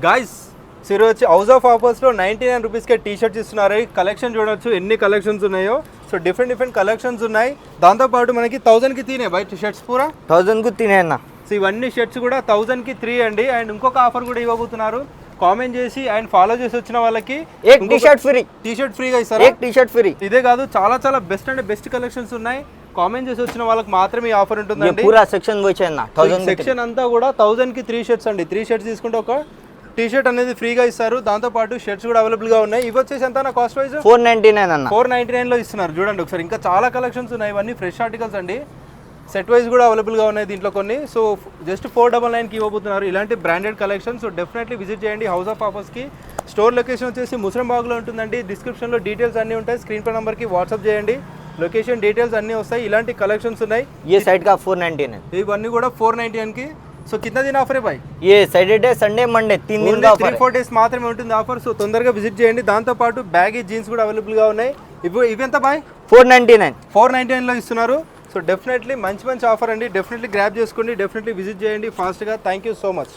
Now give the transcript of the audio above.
Guys సిరు వచ్చి house of ఆఫర్స్లో 99 రూపీస్కే టీ షర్ట్స్ ఇస్తున్నారు. కలెక్షన్ చూడొచ్చు ఎన్ని కలెక్షన్స్ ఉన్నాయో. సో డిఫరెంట్ కలెక్షన్స్ ఉన్నాయి. దాంతోపాటు మనకి 1000కి తీనే బై టీ షర్ట్స్ పూరా 1000కు తినే అన్న. సో ఇవన్నీ షర్ట్స్ కూడా 1000కి 3 అండి. అండ్ ఇంకొక ఆఫర్ కూడా ఇవ్వబోతున్నారు. కామెంట్ చేసి అండ్ ఫాలో చేసి వచ్చిన వాళ్ళకి T shirt free, T shirt ఫ్రీగా ఇస్తారా? T shirt free. ఇదే కాదు చాలా బెస్ట్ అంటే బెస్ట్ కలెక్షన్స్ ఉన్నాయి. కామెంట్ చేసి వచ్చిన వాళ్ళకి మాత్రమే ఈ ఆఫర్ ఉంటుందండి. పూరా సెక్షన్ పోయినా 1000 సెక్షన్ అంతా కూడా 1000కి 3 షర్ట్స్ అండి. 3 షర్ట్స్ తీసుకుంటే ఒక టీ షర్ట్ అనేది ఫ్రీగా ఇస్తారు. దాంతోపాటు షర్ట్స్ కూడా అవైలబుల్గా ఉన్నాయి. ఇవి వచ్చేసి ఎంత కాస్ట్ వైజ్ 499 అన్న. 499లో ఇస్తున్నారు. చూడండి ఒకసారి, ఇంకా చాలా కలెక్షన్స్ ఉన్నాయి. ఇవన్నీ ఫ్రెష్ ఆర్టికల్స్ అండి. సెట్ వైజ్ కూడా అవైలబుల్గా ఉన్నాయి దీంట్లో కొన్ని. సో జస్ట్ 499కి ఇవ్వబోతున్నారు ఇలాంటి branded collection. So definitely visit చేయండి హౌస్ ఆఫ్ ఆఫర్స్కి. స్టోర్ లొకేషన్ వచ్చేసి ముసరంబాగ్లో ఉంటుందండి. డిస్క్రిప్షన్లో డీటెయిల్స్ అన్నీ ఉంటాయి. స్క్రీన్ పై నెంబర్కి వాట్సాప్ చేయండి, లొకేషన్ డీటెయిల్స్ అన్నీ వస్తాయి. ఇలాంటి కలెక్షన్స్ ఉన్నాయి. ये साइड का 499, ఇవన్నీ కూడా 499కి. సో కింద దిన ఆఫర్ బాయ్. ये सैटरडे संडे मंडे 3 दिन का ऑफर, 3-4 డేస్ మాత్రమే ఉంటుంది ఆఫర్. సో తొందరగా విజిట్ చేయండి. దాంతోపాటు బ్యాగీ జీన్స్ కూడా అవైలబుల్గా ఉన్నాయి. ఇవి ఎంత బాయ్? 499. 499లో ఇస్తున్నారు. సో డెఫినెట్లీ మంచి ఆఫర్ అండి. డెఫినెట్లీ గ్రాబ్ చేసుకోండి. డెఫినెట్లీ విజిట్ చేయండి ఫాస్ట్గా. Thank you so much.